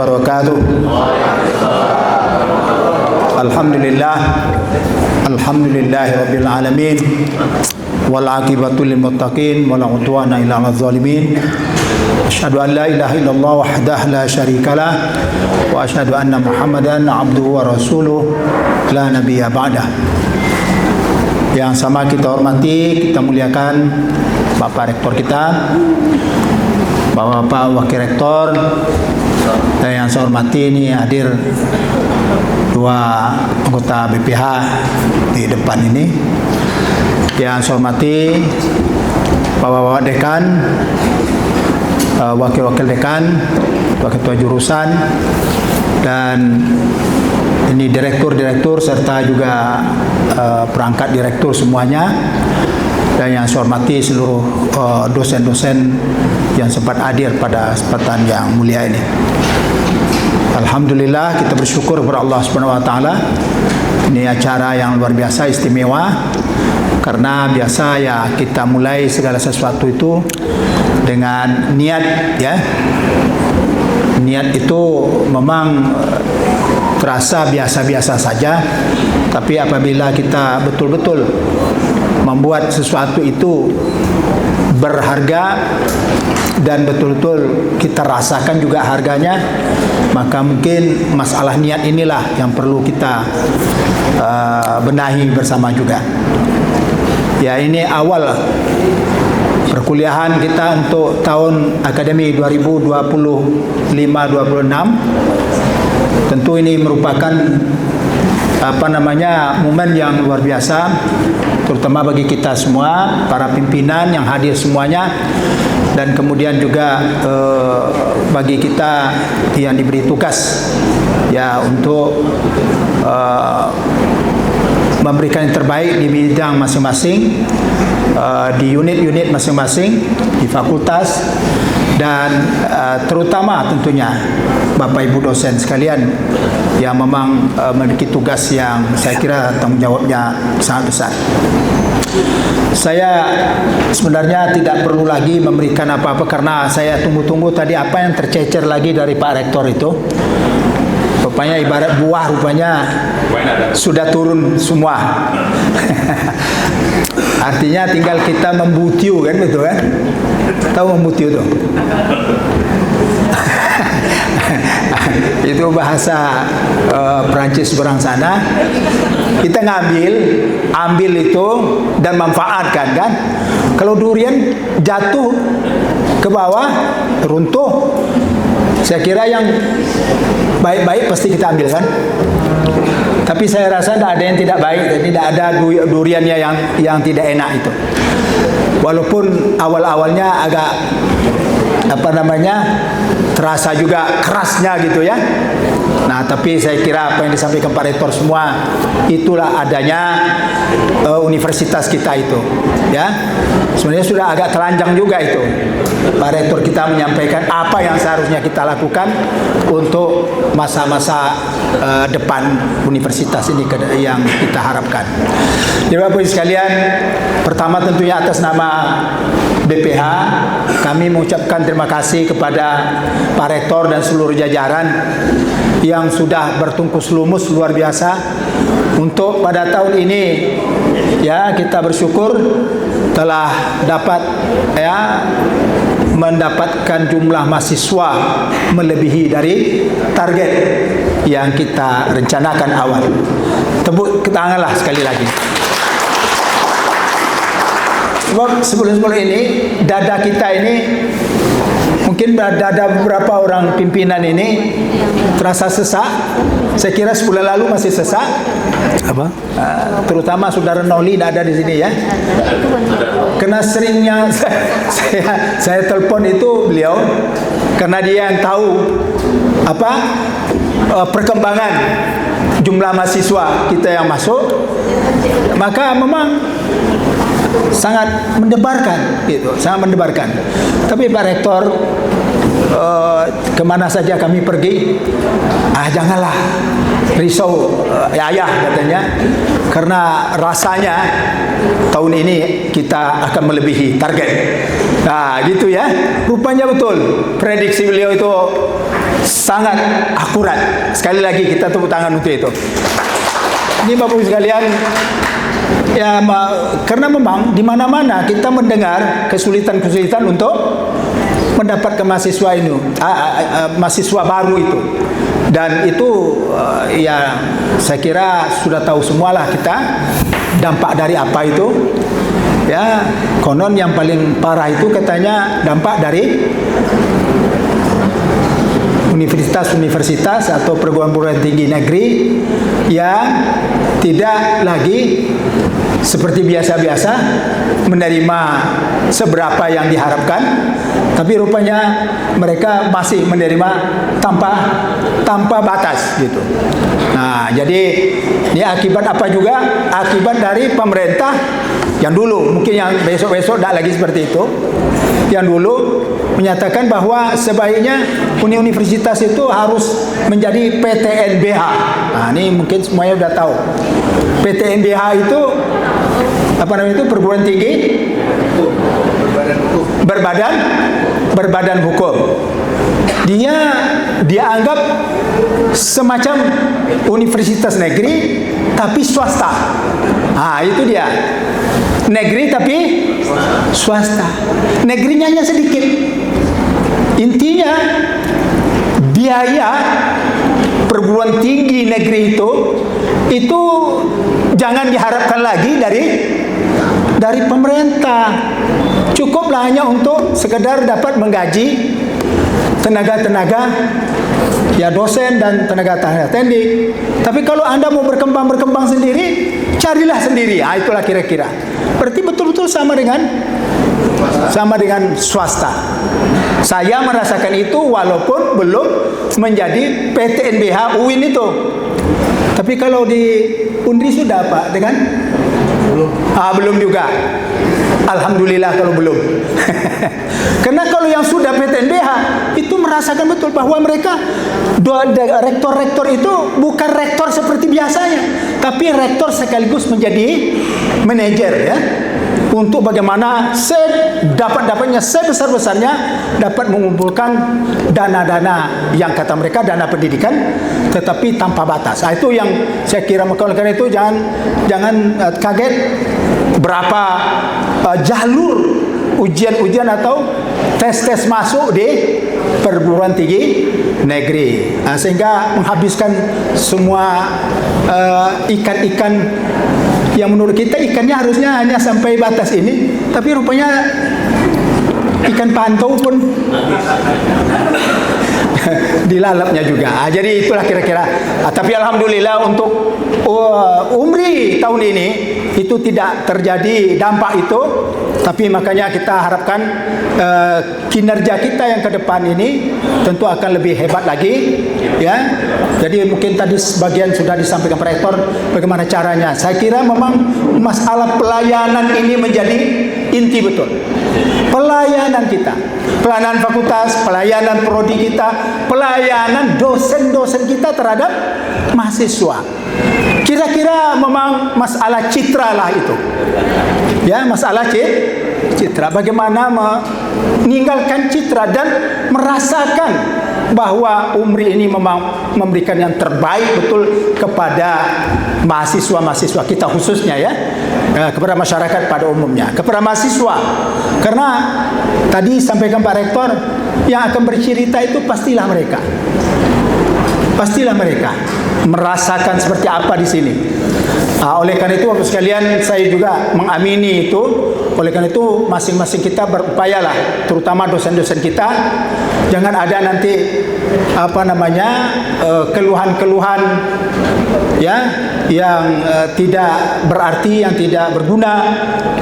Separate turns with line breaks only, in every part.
wabarakatuh. Alhamdulillah, alhamdulillahi rabbil alamin, wal aqibatu lil muttaqin, wala udwana illa 'alal zalimin. Asyhadu an la ilaha illallah wahdahu la syarikalah, wa asyhadu anna Muhammadan 'abduhu wa rasuluh la nabiyya ba'dah. Yang sama kita hormati, kita muliakan Bapak Rektor kita, Bapak Wakil Rektor, dan yang saya hormati ini hadir dua anggota BPH di depan ini. Yang saya hormati Bapak Dekan, Wakil-Wakil Dekan, Ketua Jurusan, dan ini direktur-direktur serta juga perangkat direktur semuanya, dan yang saya hormati seluruh dosen-dosen yang sempat hadir pada kesempatan yang mulia ini. Alhamdulillah, kita bersyukur kepada Allah Subhanahu wa taala. Ini acara yang luar biasa istimewa, karena biasa ya kita mulai segala sesuatu itu dengan niat, ya. Niat itu memang terasa biasa-biasa saja, tapi apabila kita betul-betul membuat sesuatu itu berharga dan betul-betul kita rasakan juga harganya, maka mungkin masalah niat inilah yang perlu kita benahi bersama juga. Ya, ini awal perkuliahan kita untuk tahun akademi 2025-26. Tentu ini merupakan momen yang luar biasa, terutama bagi kita semua, para pimpinan yang hadir semuanya, dan kemudian juga bagi kita yang diberi tugas ya untuk memberikan yang terbaik di bidang masing-masing, di unit-unit masing-masing, di fakultas, dan terutama tentunya Bapak Ibu dosen sekalian yang memang memiliki tugas yang saya kira tanggung jawabnya sangat besar. Saya sebenarnya tidak perlu lagi memberikan apa-apa, karena saya tunggu-tunggu tadi apa yang tercecer lagi dari Pak Rektor itu. Rupanya ibarat buah, rupanya sudah turun semua. Artinya tinggal kita membutiu, kan, betul kan? Tahu membutiu itu? Itu bahasa Perancis seberang sana. Kita ambil itu dan manfaatkan, kan? Kalau durian jatuh ke bawah, runtuh, saya kira yang baik-baik pasti kita ambil, kan? Tapi saya rasa tidak ada yang tidak baik, tidak ada duriannya yang tidak enak itu. Walaupun awal-awalnya agak terasa juga kerasnya gitu, ya. Nah, tapi saya kira apa yang disampaikan Pak Rektor semua itulah adanya universitas kita itu, ya. Sebenarnya sudah agak telanjang juga itu. Pak Rektor kita menyampaikan apa yang seharusnya kita lakukan untuk masa-masa depan universitas ini yang kita harapkan. Jadi Bapak Ibu sekalian, pertama tentunya atas nama BPH kami mengucapkan terima kasih kepada Pak Rektor dan seluruh jajaran yang sudah bertungkus lumus luar biasa untuk pada tahun ini, ya. Kita bersyukur telah dapat, ya, mendapatkan jumlah mahasiswa melebihi dari target yang kita rencanakan awal. Tepuk tanganlah sekali lagi. Sebab sebelum ini dada kita ini, mungkin dada beberapa orang pimpinan ini terasa sesak. Saya kira sebulan lalu masih sesak. Apa? Terutama saudara Noli ada di sini, ya. Karena seringnya saya telepon itu beliau, karena dia yang tahu perkembangan jumlah mahasiswa kita yang masuk, maka memang sangat mendebarkan, gitu, sangat mendebarkan. Tapi Pak Rektor, kemana saja kami pergi, janganlah risau, ayah katanya, karena rasanya tahun ini kita akan melebihi target. Nah, gitu, ya. Rupanya betul prediksi beliau itu sangat akurat. Sekali lagi kita tepuk tangan untuk itu. Ini Bapak Ibu sekalian, ya, karena memang di mana-mana kita mendengar kesulitan-kesulitan untuk mendapatkan mahasiswa ini, mahasiswa baru itu. Dan itu ya saya kira sudah tahu semualah kita dampak dari apa itu. Ya, konon yang paling parah itu katanya dampak dari universitas-universitas atau perguruan-perguruan tinggi negeri yang tidak lagi seperti biasa-biasa menerima seberapa yang diharapkan, tapi rupanya mereka masih menerima tanpa batas gitu. Nah, jadi ini akibat apa juga? Akibat dari pemerintah yang dulu, mungkin yang besok-besok tidak lagi seperti itu. Yang dulu menyatakan bahwa sebaiknya universitas itu harus menjadi PTNBH. Nah, ini mungkin semuanya sudah tahu. PTNBH itu apa namanya itu? Perguruan tinggi berbadan hukum. Dia dianggap semacam universitas negeri tapi swasta. Nah, itu dia. Negeri tapi swasta. Negerinya hanya sedikit. Intinya biaya perguruan tinggi negeri itu jangan diharapkan lagi dari pemerintah. Cukuplah hanya untuk sekedar dapat menggaji tenaga-tenaga, ya, dosen dan tenaga teknik. Tapi kalau Anda mau berkembang sendiri, carilah sendiri. Itulah kira-kira. Berarti betul-betul sama dengan swasta. Saya merasakan itu walaupun belum menjadi PTNBH UIN itu. Tapi kalau di Undri sudah Pak dengan? Belum juga. Alhamdulillah kalau belum. Karena kalau yang sudah PTNBH itu merasakan betul bahwa mereka rektor-rektor itu bukan rektor seperti biasanya, tapi rektor sekaligus menjadi manajer, ya. Untuk bagaimana dapat-dapatnya sebesar-besarnya dapat mengumpulkan dana-dana yang kata mereka dana pendidikan, tetapi tanpa batas. Itu yang saya kira, karena itu jangan kaget berapa jalur ujian-ujian atau tes-tes masuk di perguruan tinggi negeri, sehingga menghabiskan semua ikan-ikan yang menurut kita ikannya harusnya hanya sampai batas ini, tapi rupanya ikan pantau pun dilalapnya juga. Jadi itulah kira-kira. Tapi alhamdulillah untuk UMRI tahun ini itu tidak terjadi dampak itu. Tapi makanya kita harapkan kinerja kita yang ke depan ini tentu akan lebih hebat lagi, ya. Jadi mungkin tadi sebagian sudah disampaikan Pak Rektor bagaimana caranya. Saya kira memang masalah pelayanan ini menjadi inti betul. Pelayanan kita, pelayanan fakultas, pelayanan prodi kita, pelayanan dosen-dosen kita terhadap mahasiswa. Kira-kira memang masalah citra lah itu. Ya, masalah citra. Bagaimana meninggalkan citra dan merasakan bahwa UMRI ini memang memberikan yang terbaik betul kepada mahasiswa-mahasiswa kita khususnya, ya, kepada masyarakat pada umumnya, kepada mahasiswa. Karena tadi sampaikan Pak Rektor, yang akan bercerita itu pastilah mereka merasakan seperti apa di sini. Oleh karena itu Bapak sekalian, saya juga mengamini itu. Oleh karena itu masing-masing kita berupayalah, terutama dosen-dosen kita, jangan ada nanti keluhan-keluhan, ya, yang tidak berarti, yang tidak berguna,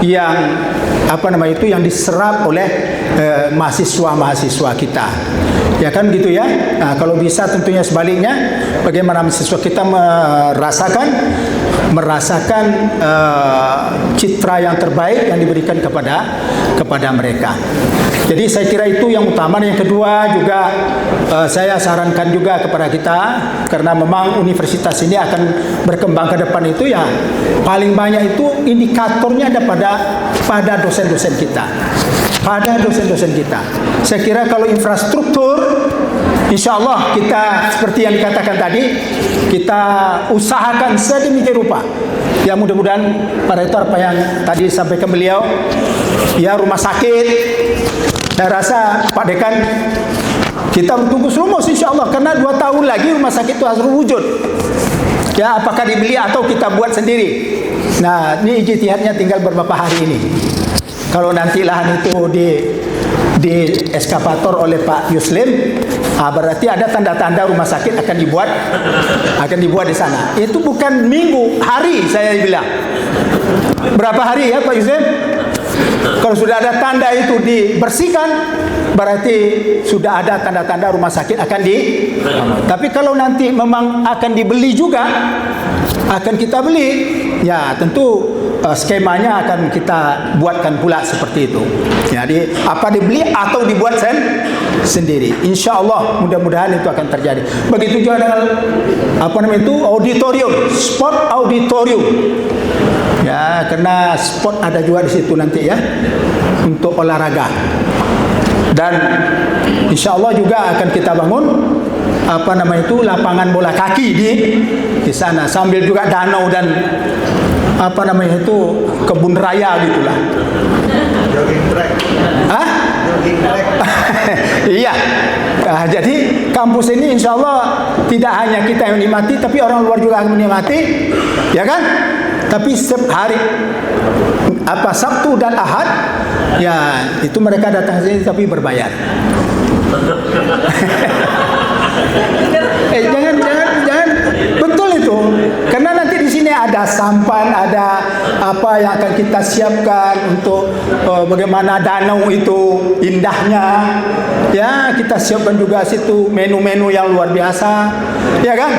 yang yang diserap oleh mahasiswa-mahasiswa kita. Ya kan gitu, ya. Nah, kalau bisa tentunya sebaliknya, bagaimana mahasiswa kita merasakan citra yang terbaik yang diberikan kepada mereka. Jadi saya kira itu yang utama. Yang kedua juga saya sarankan juga kepada kita, karena memang universitas ini akan berkembang ke depan itu, ya, paling banyak itu indikatornya ada pada dosen-dosen kita. Saya kira kalau infrastruktur Insya Allah kita seperti yang dikatakan tadi, kita usahakan sedemikian rupa. Ya mudah-mudahan Pak Rektor apa yang tadi disampaikan beliau, ya rumah sakit, saya rasa Pak Dekan kita bertunggu serumus insya Allah, karena 2 tahun lagi rumah sakit itu harus wujud. Ya apakah dibeli atau kita buat sendiri. Nah ini ijtihadnya tinggal beberapa hari ini. Kalau nanti lahan itu di eskavator oleh Pak Yuslim, berarti ada tanda-tanda rumah sakit akan dibuat di sana. Itu bukan minggu, hari saya bilang. Berapa hari ya Pak Yuslim? Kalau sudah ada tanda itu dibersihkan, berarti sudah ada tanda-tanda rumah sakit akan Tapi kalau nanti memang akan dibeli juga, akan kita beli, ya tentu skemanya akan kita buatkan pula seperti itu. Jadi apa dibeli atau dibuat sendiri. Insya Allah mudah-mudahan itu akan terjadi. Begitu juga dengan auditorium, sport auditorium. Ya, karena sport ada juga di situ nanti ya untuk olahraga. Dan insya Allah juga akan kita bangun lapangan bola kaki di sana, sambil juga danau dan kebun raya gitulah.
Jogging track. Jogging track.
Iya. Nah, jadi kampus ini insya Allah tidak hanya kita yang menikmati, tapi orang luar juga akan menikmati, ya kan? Tapi setiap hari Sabtu dan Ahad, ya itu mereka datang sini tapi berbayar. Jangan, betul itu. Karena nanti di sini ada sampan, ada apa yang akan kita siapkan untuk bagaimana danau itu indahnya. Ya, kita siapkan juga situ menu-menu yang luar biasa. Ya kan?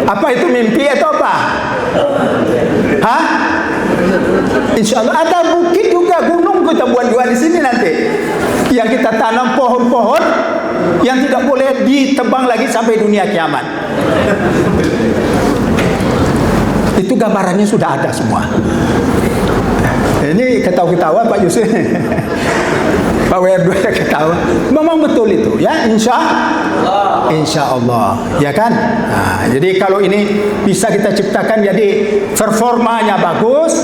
Apa itu mimpi atau apa? Hah? Insya Allah ada bukit juga, gunung kita buat juga di sini nanti. Yang kita tanam pohon-pohon yang tidak boleh ditebang lagi sampai dunia kiamat. Itu gambarannya sudah ada semua. Ini ketawa-ketawa Pak Yusuf. Pak WR2 ketawa. Memang betul itu ya, insya Allah, ya kan? Nah, jadi kalau ini bisa kita ciptakan, jadi performanya bagus,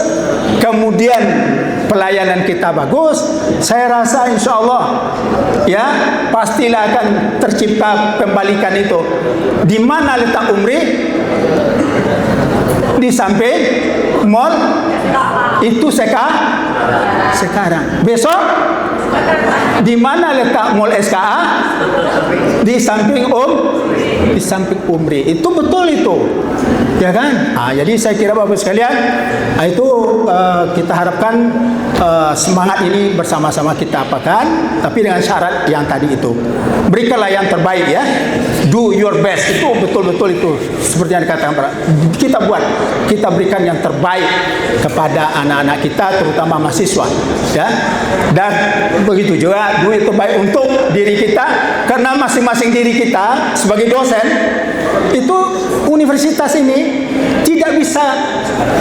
kemudian pelayanan kita bagus, saya rasa insya Allah ya pastilah akan tercipta pembalikan itu. Di mana letak Umri? Di samping mall itu sekarang. Besok di mana letak mall SKA? Di samping Umri. Itu betul itu, ya kan? Jadi saya kira Bapak sekalian, itu kita harapkan semangat ini bersama-sama kita apakan, tapi dengan syarat yang tadi itu. Berikanlah yang terbaik ya. Do your best. Itu betul-betul itu seperti yang dikatakan kita berikan yang terbaik kepada anak-anak kita, terutama mahasiswa ya. Dan begitu juga duit terbaik untuk diri kita, karena masing-masing diri kita sebagai dosen itu, universitas ini tidak bisa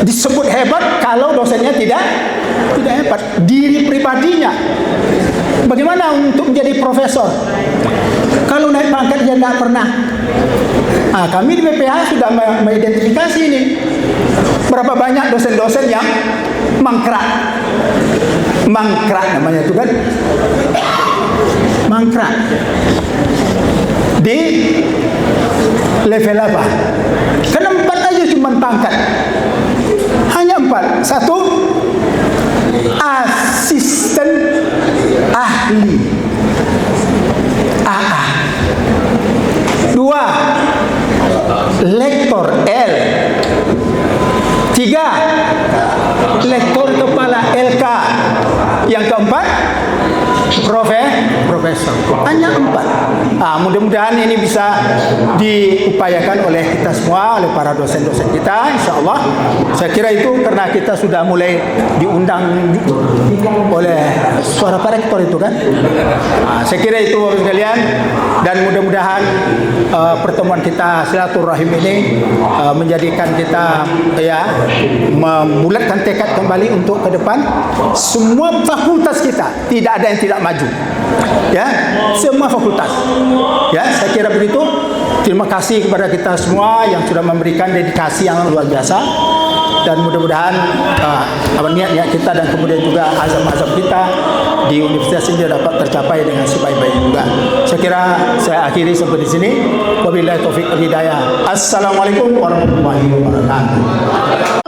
disebut hebat kalau dosennya tidak hebat. Diri pribadinya bagaimana untuk menjadi profesor kalau naik pangkat dia tidak pernah. Kami di BPH sudah mengidentifikasi ini. Berapa banyak dosen-dosen yang mangkrak namanya itu kan, mangkrak di level apa? Karena 4 aja cuma pangkat, hanya 4. 1 asisten ahli AA. 2 lektor L. 3 lektor kepala LK. Yang keempat profesor. Hanya 4. Mudah-mudahan ini bisa diupayakan oleh kita semua, oleh para dosen-dosen kita, insya Allah. Saya kira itu karena kita sudah mulai diundang oleh suara Pak Rektor itu kan. Saya kira itu Bapak sekalian, dan mudah-mudahan pertemuan kita silaturahim ini menjadikan kita ya membulatkan tekad kembali untuk ke depan. Semua fakultas kita tidak ada yang tidak maju, ya, semua fakultas. Ya, saya kira begitu. Terima kasih kepada kita semua yang sudah memberikan dedikasi yang luar biasa, dan mudah-mudahan niat-niat kita dan kemudian juga azam-azam kita di universitas ini dapat tercapai dengan sebaik-baiknya juga. Saya kira saya akhiri sampai di sini. Wabillahi taufiq wal hidayah. Assalamualaikum warahmatullahi wabarakatuh.